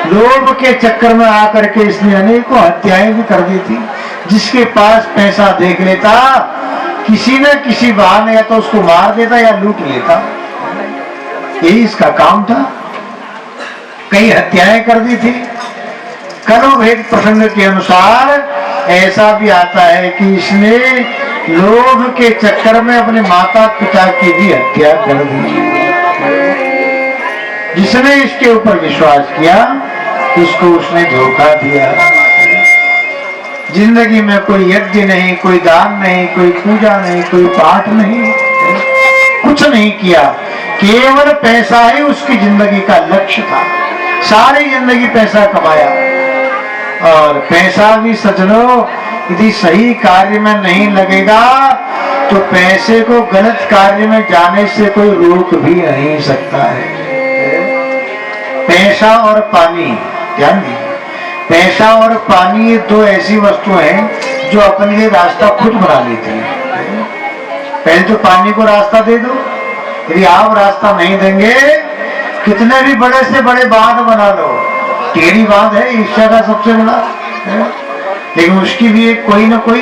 लोभ के चक्कर में आकर के इसने अनेकों हत्याएं भी कर दी थी। जिसके पास पैसा देख लेता, किसी न किसी बहाने या तो उसको मार देता या लूट लेता। यही इसका काम था। कई हत्याएं कर दी थी। करो भेद प्रसंग के अनुसार ऐसा भी आता है कि इसने लोभ के चक्कर में अपने माता पिता की भी हत्या कर दी। जिसने इसके ऊपर विश्वास किया उसको उसने धोखा दिया। जिंदगी में कोई यज्ञ नहीं, कोई दान नहीं, कोई पूजा नहीं, कोई पाठ नहीं, कुछ नहीं किया। केवल पैसा ही उसकी जिंदगी का लक्ष्य था। सारी जिंदगी पैसा कमाया। और पैसा भी सज्जनों यदि सही कार्य में नहीं लगेगा तो पैसे को गलत कार्य में जाने से कोई रोक भी नहीं सकता है। पैसा और पानी, ध्यान दीजिए, पैसा और पानी ये दो ऐसी वस्तु हैं जो अपने लिए रास्ता खुद बना लेती हैं। पहले तो पानी को रास्ता दे दो। यदि आप रास्ता नहीं देंगे, कितने भी बड़े से बड़े बांध बना लो, टेढ़ी बांध है ईर्ष्या का सबसे बड़ा है, लेकिन उसकी भी एक कोई ना कोई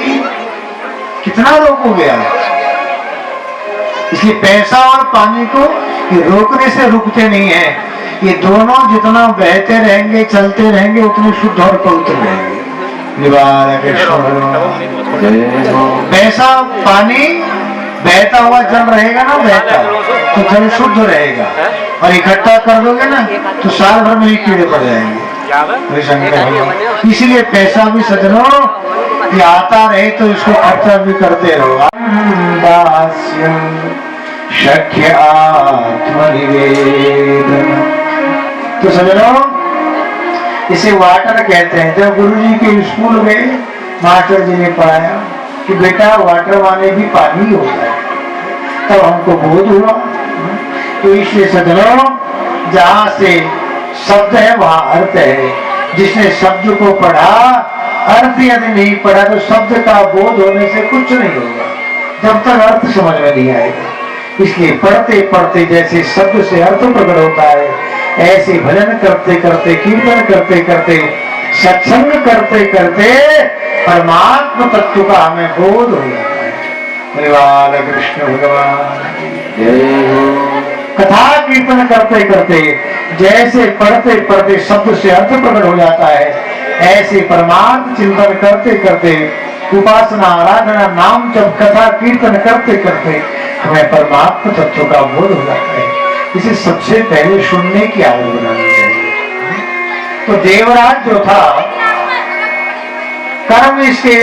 कितना रोक हो गया। इसलिए पैसा और पानी को ये रोकने से रुकते नहीं है। ये दोनों जितना बहते रहेंगे, चलते रहेंगे, उतने शुद्ध और पवित्र रहेंगे। पैसा पानी बहता हुआ जल रहेगा ना, बहता तो जल शुद्ध रहेगा। और इकट्ठा कर दोगे ना तो साल भर में ही कीड़े पड़ जाएंगे। इसलिए पैसा भी सज्जनों ये आता रहे तो इसको खर्चा भी करते रहो। शक्य आत्मनिवेदन, तो सज्जनों इसे वाटर कहते हैं। जब गुरुजी के स्कूल में मास्टर जी ने पढ़ाया कि बेटा वाटर माने भी पानी होता है, तब हमको बोध हुआ। तो इसलिए सज्जनों जहां से शब्द है वहां अर्थ है। जिसने शब्द को पढ़ा, अर्थ यदि नहीं पढ़ा तो शब्द का बोध होने से कुछ नहीं होगा जब तक अर्थ समझ में नहीं आएगा। इसलिए पढ़ते पढ़ते जैसे शब्द से अर्थ प्रकट होता है, ऐसे भजन करते करते, कीर्तन करते करते, सत्संग करते करते परमात्मा तत्व का हमें बोध हो जाता है। बाल कृष्ण भगवान कथा कीर्तन करते करते जैसे पढ़ते पढ़ते शब्द से अर्थ प्रकट हो जाता है, ऐसे परमात्मा चिंतन करते करते, उपासना आराधना नाम जब कथा कीर्तन करते करते हमें परमात्मा तत्व का बोध हो जाता है। इसे सबसे पहले सुनने की आदत बनानी चाहिए। तो देवराज जो था, कर्म इसके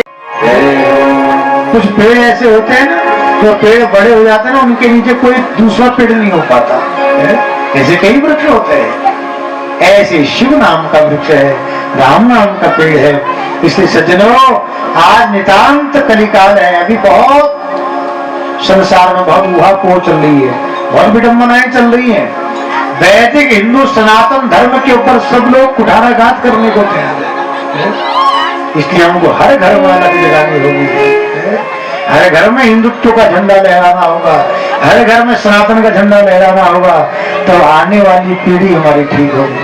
कुछ पेड़ ऐसे होते हैं ना, तो पेड़ बड़े हो जाते हैं ना, उनके नीचे कोई दूसरा पेड़ नहीं हो पाता। ऐसे कई वृक्ष होते हैं। ऐसे शिव नाम का वृक्ष है, राम नाम का पेड़ है। इसलिए सज्जनों आज नितांत कलिकाल है। अभी बहुत संसार में बहुत ऊहापोह चल रही है, बहुत विडंबनाएं चल रही हैं। वैदिक हिंदू सनातन धर्म के ऊपर सब लोग कुठाराघात करने को तैयार है। इसलिए हमको हर घर में अलग जगानी होगी। हर घर में हिंदुत्व का झंडा लहराना होगा, हर घर में सनातन का झंडा लहराना होगा, तो आने वाली पीढ़ी हमारी ठीक होगी।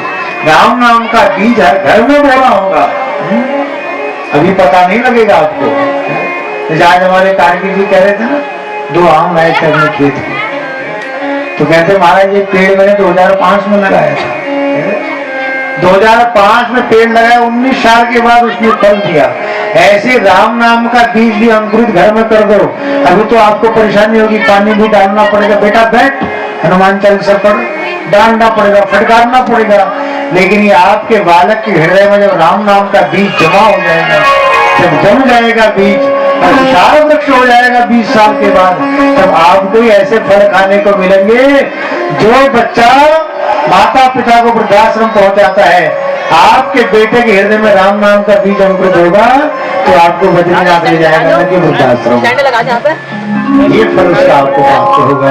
राम नाम का बीज हर घर में बोला होगा। अभी पता नहीं लगेगा आपको। आज हमारे कारगिल जी कह रहे थे ना, 2 आम लाए थे अपने खेत में, तो कहते महाराज ये पेड़ मैंने 2005 में लगाया था। 2005 में पेड़ लगाया, 19 साल के बाद उसने फल दिया। ऐसे राम नाम का बीज भी अंकुरित घर में कर दो। अभी तो आपको परेशानी होगी, पानी भी डालना पड़ेगा। बेटा बैठ, हनुमान चालीसा पढ़, डालना पड़ेगा, फटकारना पड़ेगा। लेकिन ये आपके बालक के हृदय में जब राम नाम का बीज जमा हो जाएगा, जब जम जाएगा बीज और विशाल वृक्ष हो जाएगा 20 साल के बाद, तब आपको ही ऐसे फल खाने को मिलेंगे। जो बच्चा माता पिता को वृद्धाश्रम पहुंचाता है, आपके बेटे के हृदय में राम नाम का बीज अंकुरित होगा तो आपको बद्रीनाथ ले जाएगा, न कि वृद्धाश्रम। ये फल उसका आपको प्राप्त होगा।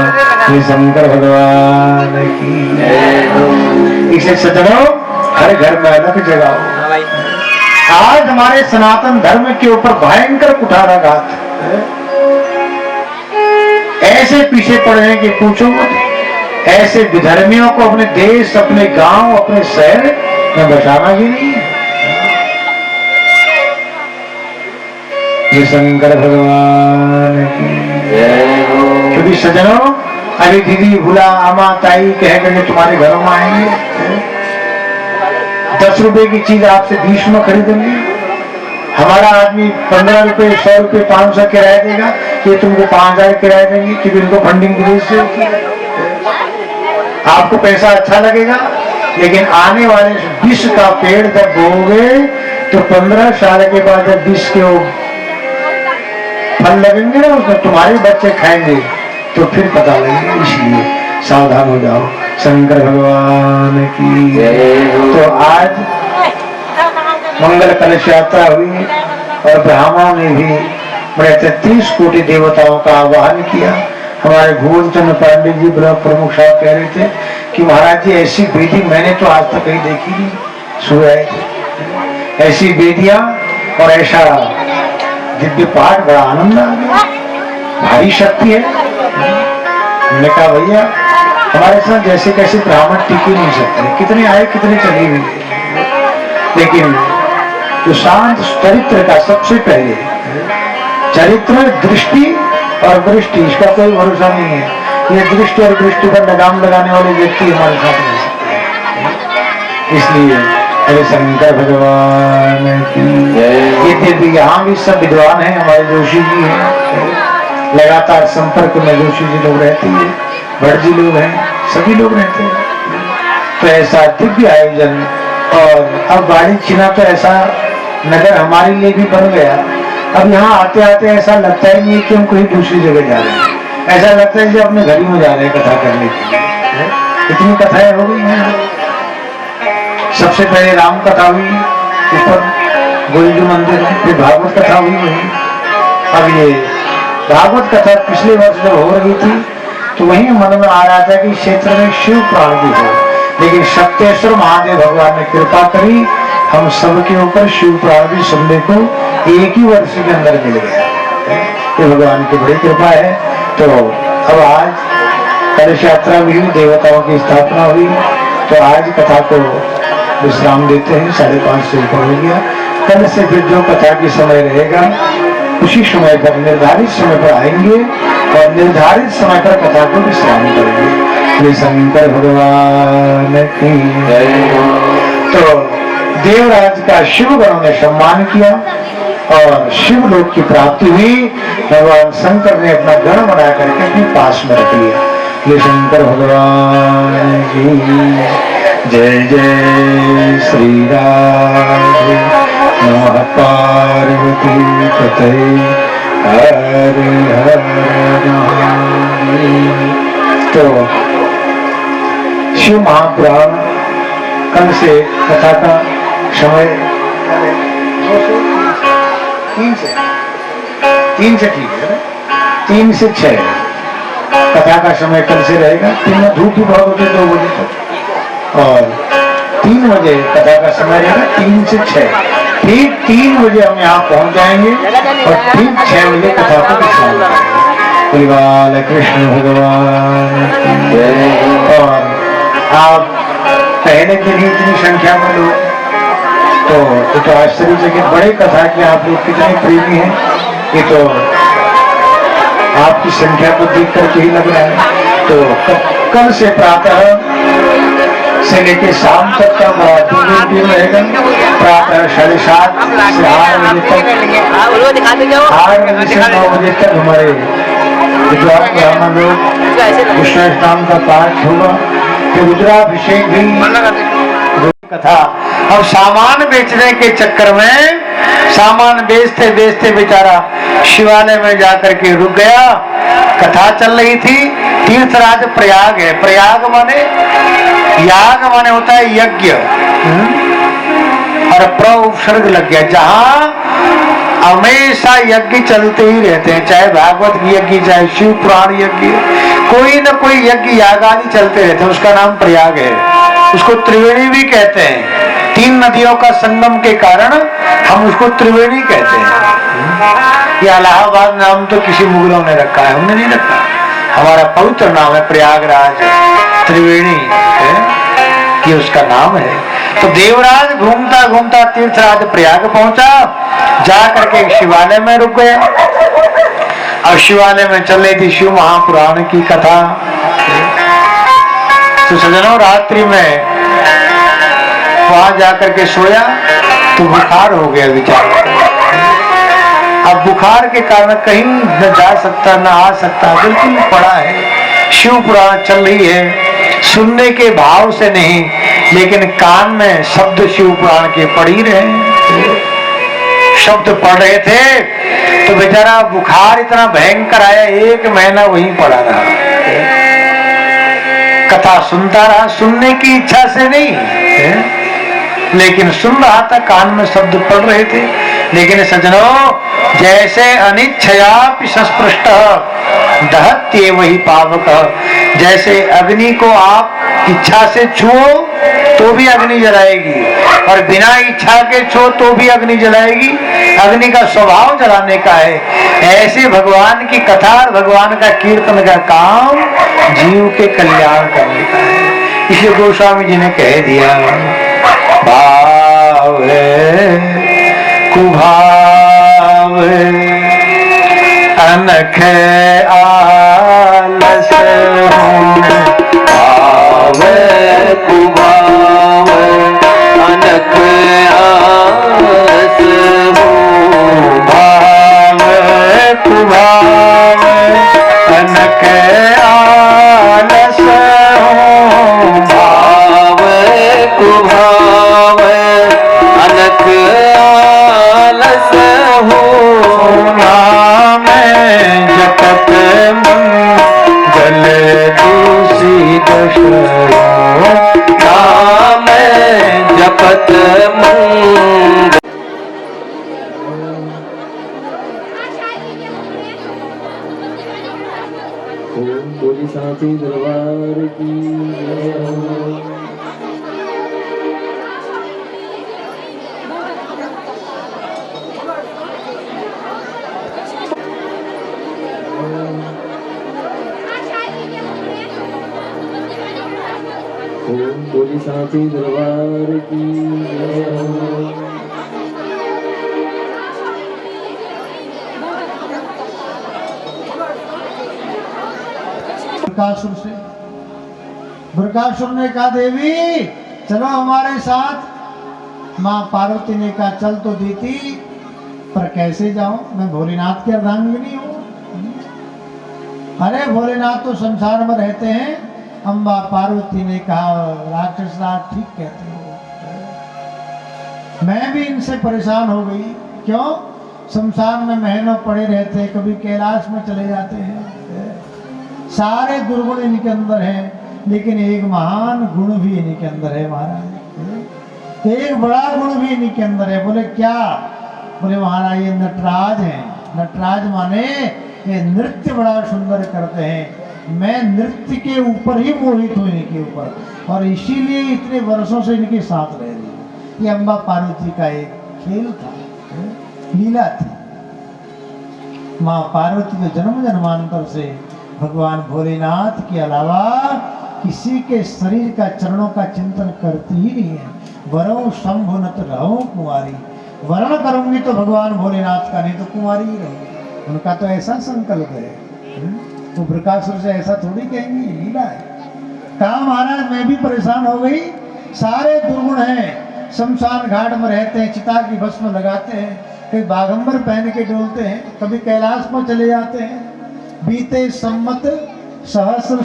ये शंकर भगवान की। इसे सज्जनों हर घर में अलग जगह हो। आज हमारे सनातन धर्म के ऊपर भयंकर कुठाराघात ऐसे पीछे पड़ रहे हैं कि पूछो मत। ऐसे विधर्मियों को अपने देश, अपने गांव, अपने शहर में बचाना ही नहीं है। ये शंकर भगवान की जय हो। क्योंकि सज्जनों, अभी दीदी, भूला, अमा, ताई कह करके तुम्हारे घरों में आएंगे, 10 रुपए की चीज आपसे 20 में खरीदेंगे। हमारा आदमी 15 रुपए, 100 रुपए, 500 किराया देगा, ये तुमको 5000 किराया देंगे, क्योंकि इनको फंडिंग विदेश से होती है। आपको पैसा अच्छा लगेगा, लेकिन आने वाले विष का पेड़ जब बोओगे तो 15 साल के बाद जब विष के फल लगेंगे ना, उसमें तुम्हारे बच्चे खाएंगे तो फिर पता लगेगा। इसलिए सावधान हो जाओ। शंकर भगवान की जय हो। तो आज मंगल कलश यात्रा हुई और ब्राह्मणों ने भी बड़े 33 कोटि देवताओं का आह्वान किया। हमारे भुवन चंद्र पांडे जी ब्लॉक प्रमुख साहब कह रहे थे कि महाराज जी, ऐसी वेदी मैंने तो आज तक कहीं देखी नहीं। सुबह आए थे ऐसी वेदियां और ऐसा दिव्य पाठ, बड़ा आनंद आ गया। भारी शक्ति है। मैंने कहा भैया, हमारे साथ जैसे कैसे ब्राह्मण टिके नहीं सकते, कितने आए कितने चले हुए, लेकिन जो शांत चरित्र का सबसे पहले चरित्र, दृष्टि और दृष्टि, इसका कोई भरोसा नहीं है। ये दृष्टि और दृष्टि पर लगाम लगाने वाले व्यक्ति हमारे साथ नहीं सकते। इसलिए अरे शंकर भगवान की ये यहाँ भी सब विद्वान हैं। हमारे जोशी जी हैं, लगातार संपर्क में जोशी जी लोग रहते हैं, भट्ट जी लोग हैं, सभी लोग रहते हैं। तो ऐसा दिव्य आयोजन, और अब बाड़ी चिना तो ऐसा नगर हमारे लिए भी बन गया। अब यहाँ आते आते ऐसा लगता ही नहीं कि हम कहीं दूसरी जगह जा रहे हैं। ऐसा लगता है कि अपने घर में जा रहे हैं कथा करने के लिए। इतनी कथाएं हो गई हैं। सबसे पहले राम कथा हुई ऊपर गोविंद मंदिर, फिर भागवत कथा हुई वहीं। अब ये भागवत कथा पिछले वर्ष जब हो रही थी तो वहीं मन में आ रहा था कि क्षेत्र में शिव पुराण भी हो, लेकिन सप्तेश्वर महादेव भगवान ने कृपा करी, हम सबके ऊपर शिव पुराण भी सुनने को एक ही वर्ष के अंदर मिल गया। ये भगवान की बड़ी कृपा है। तो अब आज कलश यात्रा भी हुई, देवताओं की स्थापना हुई, तो आज कथा को विश्राम देते हैं। 5:30 से ऊपर हो गया। कल से फिर जो कथा की समय रहेगा उसी समय पर, निर्धारित समय पर आएंगे और निर्धारित समय पर कथा को विश्राम करेंगे। ये शंकर भगवान की जय हो। तो देवराज का शिव गणों ने सम्मान किया और शिव लोक की प्राप्ति हुई। भगवान शंकर ने अपना गण बना करके अपने पास में रख लिया। ये शंकर भगवान की जय जय श्री राम। नमः पार्वती पते हर हर महादेव। तो शिव महापुराण कल से कथा का समय 3 से ठीक है, 3 से 6 कथा का समय कल से रहेगा। 3 में धूप भी बहुत होते 2 बजे तक, और 3 बजे कथा का समय रहेगा। 3 से 6 ठीक 3 बजे हम यहाँ पहुँच जाएंगे और ठीक 6 बजे कथा को विश्राम करेंगे। बाल कृष्ण भगवान। और आप पहले के लिए इतनी संख्या में लोग, तो आश्चर्यचकित बड़े कथा के आप लोग कितने प्रेमी हैं, ये तो आपकी संख्या को देख करके ही लग रहा है। तो कल से प्रातः से लेकर शाम तक का दिन रहेगा। प्रातः 7:30 से 8 बजे तक, 8 बजे से 9 बजे तक हमारे विद्वान ब्राह्मण लोग कृष्ण नाम का पाठ होगा। फिर रुद्राभिषेक भी कथा। अब सामान बेचने के चक्कर में, सामान बेचते बेचते बेचारा शिवालय में जाकर के रुक गया। कथा चल रही थी। तीर्थराज प्रयाग है। प्रयाग माने, याग माने होता है यज्ञ, और प्र उपसर्ग लग गया। जहां हमेशा यज्ञ चलते ही रहते हैं, चाहे भागवत यज्ञ, चाहे शिव पुराण यज्ञ, कोई न कोई यज्ञ याग आदि चलते रहते हैं। उसका नाम प्रयाग है। उसको त्रिवेणी भी कहते हैं। तीन नदियों का संगम के कारण हम उसको त्रिवेणी कहते हैं। ये इलाहाबाद नाम तो किसी मुगलों ने रखा है, हमने नहीं रखा। हमारा पवित्र नाम है प्रयागराज, त्रिवेणी है कि उसका नाम है। तो देवराज घूमता घूमता तीर्थराज प्रयाग पहुंचा, जाकर के शिवालय में रुक गया। और शिवालय में चल रही थी शिव महापुराण की कथा। तो सजनों, रात्रि में वहां जाकर के सोया तो बुखार हो गया बेचारा। अब बुखार के कारण कहीं न जा सकता न आ सकता, बिल्कुल पड़ा है। शिव पुराण चल रही है, सुनने के भाव से नहीं, लेकिन कान में शब्द शिव पुराण के पड़ ही रहे। शब्द पढ़ रहे थे तो बेचारा बुखार इतना भयंकर आया, 1 महीना वहीं पड़ा रहा। कथा सुनता रहा, सुनने की इच्छा से नहीं है? लेकिन सुन रहा था, कान में शब्द पढ़ रहे थे। लेकिन सजनों, जैसे अनिच्छया सस्पृष्ट दहत्ये वही पावक, जैसे अग्नि को आप इच्छा से छुओ तो भी अग्नि जलाएगी, और बिना इच्छा के छुओ तो भी अग्नि जलाएगी। अग्नि का स्वभाव जलाने का है। ऐसे भगवान की कथा, भगवान का कीर्तन का काम जीव के कल्याण करने का है। इसलिए गोस्वामी जी ने कह दिया, भाव कुभाव अनख आलस भाव कुभाव अनख आलस भाव कुभाव अनख आलस भाव कुभाव अनख आलस हो नाम जपत मंगल दूषी दश नाम जपत मंगल। ओम बोली साची दरबार की जय। ओम बोली साची दरबार की जय। बृकासुर ने कहा, देवी चलो हमारे साथ। माँ पार्वती ने कहा, चल तो देती, पर कैसे जाऊं, मैं भोलेनाथ की अर्धांगिनी हूँ। अरे भोलेनाथ तो संसार में रहते हैं। अम्बा पार्वती ने कहा, राक्षस राज ठीक कहते हो, मैं भी इनसे परेशान हो गई। क्यों? संसार में महीनों पड़े रहते हैं, कभी कैलाश में चले जाते हैं। सारे दुर्गुण इनके अंदर है, लेकिन एक महान गुण भी इनके अंदर है महाराज। एक बड़ा गुण भी इनके अंदर है। बोले क्या? बोले महाराज ये नटराज है। नटराज माने ये नृत्य बड़ा सुंदर करते हैं। मैं नृत्य के ऊपर ही मोहित हूँ, इनके ऊपर, और इसीलिए इतने वर्षों से इनके साथ रह रही। ये अम्बा पार्वती का एक खेल था, लीला थी। माँ पार्वती के जन्म जन्मांतर से भगवान भोलेनाथ के अलावा किसी के शरीर का, चरणों का चिंतन करती ही नहीं है। वरों शंभु नत रहूं कुंवारी, वर्ण करूंगी तो भगवान भोलेनाथ का, नहीं तो कुंवारी ही रहूंगी। उनका तो ऐसा संकल्प है। वो बृकासुर से ऐसा थोड़ी कहेंगी, लीला है। कहा महाराज मैं भी परेशान हो गई। सारे दुर्गुण हैं, शमशान घाट में रहते हैं, चिता की भस्म लगाते हैं, कभी बागंबर पहन के डोलते हैं, कभी कैलाश पर चले जाते हैं। बीते सम्मत सहस्र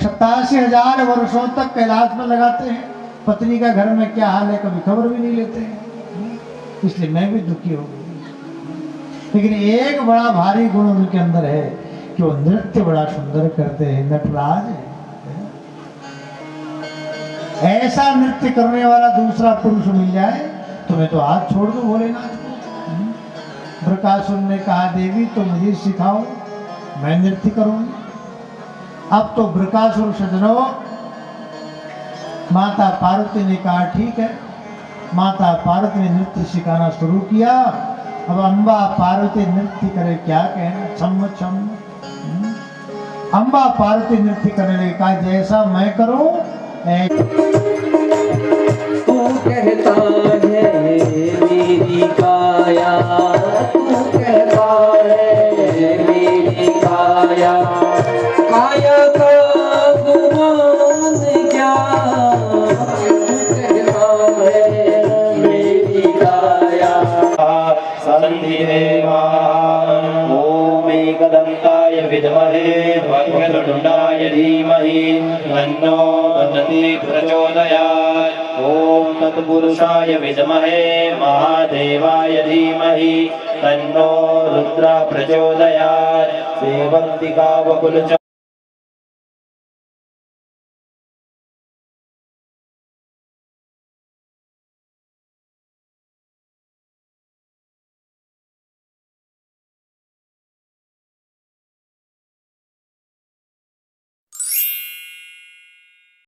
87,000 वर्षों तक कैलाश में लगाते हैं। पत्नी का घर में क्या हाल है कभी खबर भी नहीं लेते हैं। इसलिए मैं भी दुखी हो गई। लेकिन एक बड़ा भारी गुण उनके अंदर है कि वो नृत्य बड़ा सुंदर करते हैं, नटराज है। ऐसा नृत्य करने वाला दूसरा पुरुष मिल जाए तो मैं तो हाथ छोड़ दूं भोलेनाथ को। बृकासुर ने कहा, देवी तो मुझे सिखाओ, मैं नृत्य करूंगी। अब तो बृकासुर सजनों माता पार्वती ने कहा ठीक है। माता पार्वती ने नृत्य सिखाना शुरू किया। अब अम्बा पार्वती नृत्य करे, क्या कहना, छम छम। अम्बा पार्वती नृत्य करने लगी, कहा जैसा मैं करूं तू कहता है मेरी काया, तू कहता है मेरी काया, काया का गुमान क्या, तू कहता है मेरी काया। संधिदेवा ओम एकदन्ताय विद्महे वक्रतुण्डाय धीमहि तन्नो दन्ती प्रचोदयात्। ओम तत्पुरुषाय विद्महे महादेवाय धीमहि तन्नो रुद्रः प्रचोदयात्। सेवन्तिका वकुल